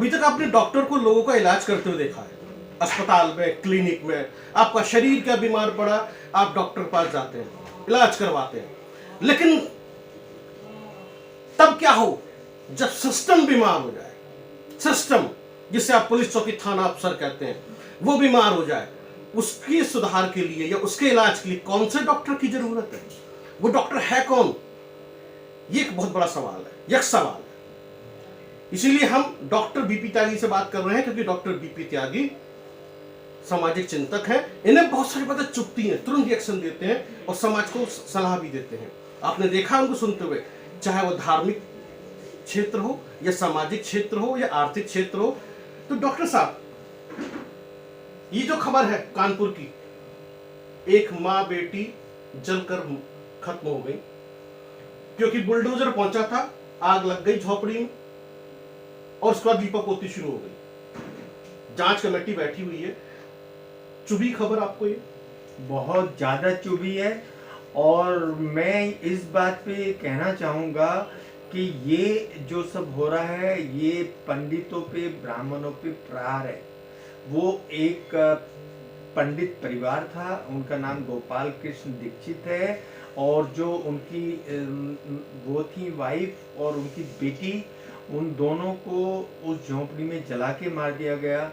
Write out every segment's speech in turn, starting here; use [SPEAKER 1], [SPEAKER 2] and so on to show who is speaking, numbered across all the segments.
[SPEAKER 1] अभी तक आपने डॉक्टर को लोगों का इलाज करते हुए देखा है, अस्पताल में, क्लिनिक में। आपका शरीर क्या बीमार पड़ा, आप डॉक्टर के पास जाते हैं, इलाज करवाते हैं। लेकिन तब क्या हो जब सिस्टम बीमार हो जाए, सिस्टम जिसे आप पुलिस चौकी थाना अफसर कहते हैं, वो बीमार हो जाए, उसकी सुधार के लिए या उसके इलाज के लिए कौन से डॉक्टर की जरूरत है? वो डॉक्टर है कौन? ये एक बहुत बड़ा सवाल है, एक सवाल है। इसीलिए हम डॉक्टर बीपी त्यागी से बात कर रहे हैं, क्योंकि डॉक्टर बीपी त्यागी सामाजिक चिंतक हैं। इन्हें बहुत सारी बातें चुभती हैं, तुरंत रिएक्शन देते हैं और समाज को सलाह भी देते हैं। आपने देखा उनको सुनते हुए, चाहे वो धार्मिक क्षेत्र हो या सामाजिक क्षेत्र हो या आर्थिक क्षेत्र हो। तो डॉक्टर साहब, ये जो खबर है कानपुर की, एक माँ बेटी जलकर खत्म हो गई क्योंकि बुलडोजर पहुंचा था, आग लग गई झोपड़ी में और उसके बाद लीपापोती शुरू हो गई। जांच कमेटी बैठी हुई है। चुभी खबर आपको? ये
[SPEAKER 2] बहुत ज्यादा चुभी है। और मैं इस बात पे कहना चाहूंगा कि ये जो सब हो रहा है, ये पंडितों पे, ब्राह्मणों पे प्रहार है। वो एक पंडित परिवार था, उनका नाम गोपाल कृष्ण दीक्षित है, और जो उनकी वो थी वाइफ और उनकी बेटी, उन दोनों को उस झोंपड़ी में जला के मार दिया गया।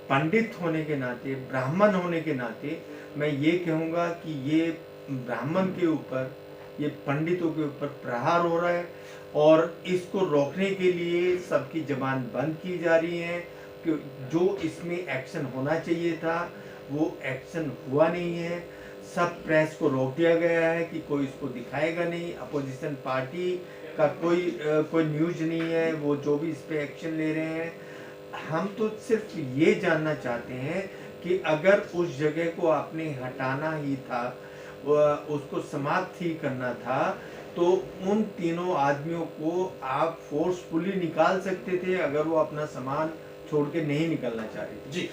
[SPEAKER 2] पंडित होने के नाते, ब्राह्मण होने के नाते मैं ये कहूँगा कि ये ब्राह्मण के ऊपर, ये पंडितों के ऊपर प्रहार हो रहा है, और इसको रोकने के लिए सबकी जबान बंद की जा रही है। कि जो इसमें एक्शन होना चाहिए था वो एक्शन हुआ नहीं है। सब प्रेस को रोक दिया गया है कि कोई इसको दिखाएगा नहीं, अपोजिशन पार्टी का कोई न्यूज नहीं है, वो जो भी इस पे एक्शन ले रहे हैं। हम तो सिर्फ ये जानना चाहते हैं कि अगर उस जगह को आपने हटाना ही था, उसको समाप्त ही करना था, तो उन तीनों आदमियों को आप फोर्सफुली निकाल सकते थे अगर वो अपना सामान छोड़ के नहीं निकलना चाह रहे थे।
[SPEAKER 1] जी,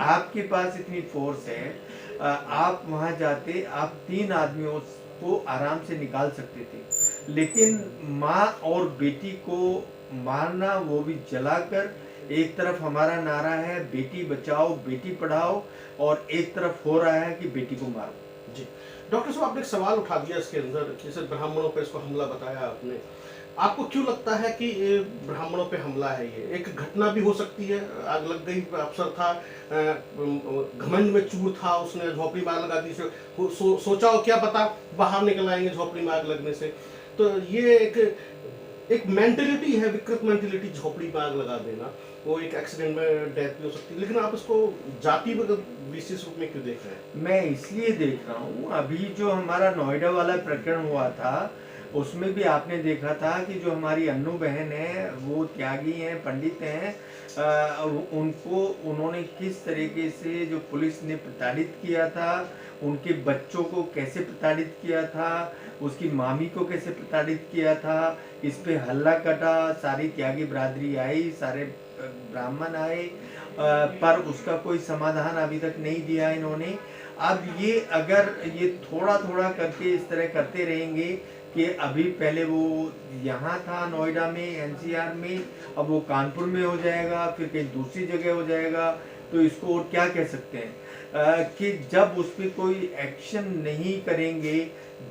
[SPEAKER 2] आपके पास इतनी फोर्स है, आप वहां जाते, आप 3 आदमियों को आराम से निकाल सकते थे। लेकिन माँ और बेटी को मारना, वो भी जलाकर। एक तरफ हमारा नारा है बेटी बचाओ बेटी पढ़ाओ, और एक तरफ हो रहा है कि बेटी को मारो।
[SPEAKER 1] जी डॉक्टर साहब, आपने एक सवाल उठा दिया इसके अंदर, जैसे ब्राह्मणों पे इसको हमला बताया आपने। आपको क्यों लगता है कि ब्राह्मणों पे हमला है? ये एक घटना भी हो सकती है। आग लग गई, अफसर था, घमंड में चूर था, उसने झोपड़ी में आग लगा दी। सोचा हो क्या पता बाहर निकल आएंगे झोपड़ी में आग लगने से। तो ये एक मेंटेलिटी है, विकृत मेंटेलिटी, झोपड़ी में आग लगा देना। वो एक एक्सीडेंट में डेथ भी हो सकती है। लेकिन आप इसको जाति विशेष रूप में क्यों देख रहे हैं?
[SPEAKER 2] मैं इसलिए देख रहा हूँ, अभी जो हमारा नोएडा वाला प्रकरण हुआ था, उसमें भी आपने देखा था कि जो हमारी अन्नू बहन है, वो त्यागी हैं, पंडित हैं, उन्होंने किस तरीके से जो पुलिस ने प्रताड़ित किया था, उनके बच्चों को कैसे प्रताड़ित किया था, उसकी मामी को कैसे प्रताड़ित किया था। इस पे हल्ला कटा, सारी त्यागी बरादरी आई, सारे ब्राह्मण आए, पर उसका कोई समाधान अभी तक नहीं दिया इन्होंने। अब ये अगर ये थोड़ा थोड़ा करके इस तरह करते रहेंगे कि अभी पहले वो यहाँ था नोएडा में, एनसीआर में, अब वो कानपुर में हो जाएगा, फिर कहीं दूसरी जगह हो जाएगा, तो इसको और क्या कह सकते हैं कि जब उस पर कोई एक्शन नहीं करेंगे।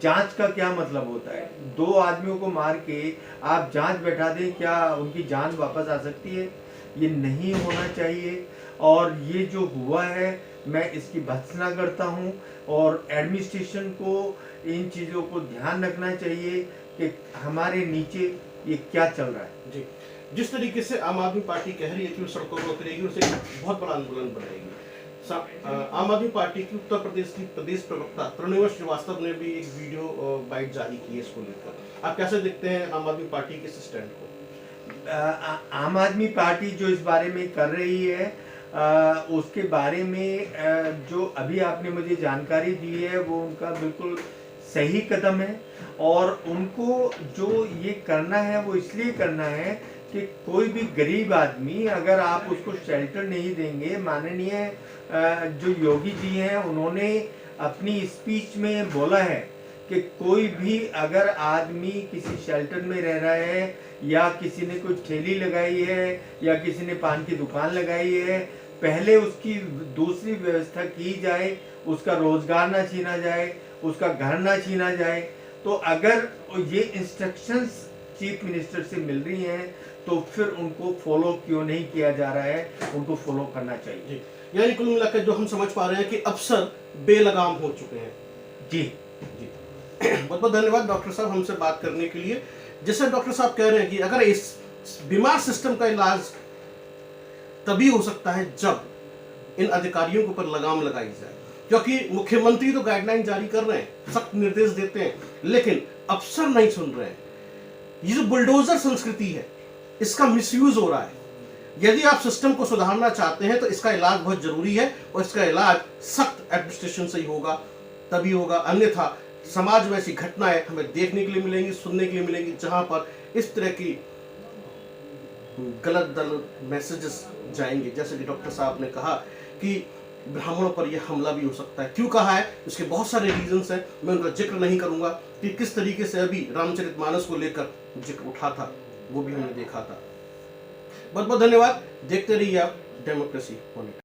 [SPEAKER 2] जांच का क्या मतलब होता है? 2 आदमियों को मार के आप जांच बैठा दें, क्या उनकी जान वापस आ सकती है? ये नहीं होना चाहिए। और ये जो हुआ है, मैं इसकी भर्त्सना करता हूँ, और एडमिनिस्ट्रेशन को इन चीज़ों को ध्यान रखना चाहिए कि हमारे नीचे ये क्या चल रहा है।
[SPEAKER 1] जी, जिस तरीके से आम आदमी पार्टी कह रही है कि वो सड़कों पर उतरेगी, उसे बहुत बड़ा आंदोलन बनाएगी। आम आदमी पार्टी की उत्तर प्रदेश की प्रदेश प्रवक्ता तृणिवा श्रीवास्तव ने भी एक वीडियो बाइट जारी की है इसको लेकर। आप कैसे देखते हैं आम आदमी पार्टी के स्टैंड को?
[SPEAKER 2] आम आदमी पार्टी जो इस बारे में कर रही है, उसके बारे में जो अभी आपने मुझे जानकारी दी है, वो उनका बिल्कुल सही कदम है। और उनको जो ये करना है वो इसलिए करना है कि कोई भी गरीब आदमी, अगर आप उसको शेल्टर नहीं देंगे, माननीय जो योगी जी हैं, उन्होंने अपनी स्पीच में बोला है कि कोई भी अगर आदमी किसी शेल्टर में रह रहा है या किसी ने कोई ठेली लगाई है या किसी ने पान की दुकान लगाई है, पहले उसकी दूसरी व्यवस्था की जाए, उसका रोजगार ना छीना जाए, उसका घर ना छीना जाए। तो अगर ये इंस्ट्रक्शंस चीफ मिनिस्टर से मिल रही हैं तो फिर उनको फॉलो क्यों नहीं किया जा रहा है, उनको फॉलो करना चाहिए।
[SPEAKER 1] जी, यानी कुल मिलाकर जो हम समझ पा रहे हैं कि अफसर बेलगाम हो चुके हैं।
[SPEAKER 2] जी
[SPEAKER 1] जी, बहुत बहुत धन्यवाद डॉक्टर साहब हमसे बात करने के लिए। जैसे डॉक्टर साहब कह रहे हैं कि अगर इस बीमार सिस्टम का इलाज तभी हो सकता है जब इन अधिकारियों के ऊपर लगाम लगाई जाए, क्योंकि मुख्यमंत्री तो गाइडलाइन जारी कर रहे हैं, सख्त निर्देश देते हैं, लेकिन अफसर नहीं सुन रहे हैं। ये जो बुलडोजर संस्कृति है, इसका मिसयूज हो रहा है। यदि आप सिस्टम को सुधारना चाहते हैं तो इसका इलाज बहुत जरूरी है, और इसका इलाज सख्त एडमिनिस्ट्रेशन से ही होगा, तभी होगा। अन्यथा समाज में ऐसी घटनाएं हमें देखने के लिए मिलेंगी, सुनने के लिए मिलेंगी, जहां पर इस तरह की गलत मैसेजेस जाएंगे। जैसे कि डॉक्टर साहब ने कहा कि ब्राह्मणों पर यह हमला भी हो सकता है। क्यों कहा है, इसके बहुत सारे रीजंस हैं, मैं उनका जिक्र नहीं करूंगा कि किस तरीके से अभी रामचरितमानस को लेकर जिक्र उठा था, वो भी हमने देखा था। बहुत बहुत धन्यवाद। देखते रहिए आप डेमोक्रेसी मॉनिटर।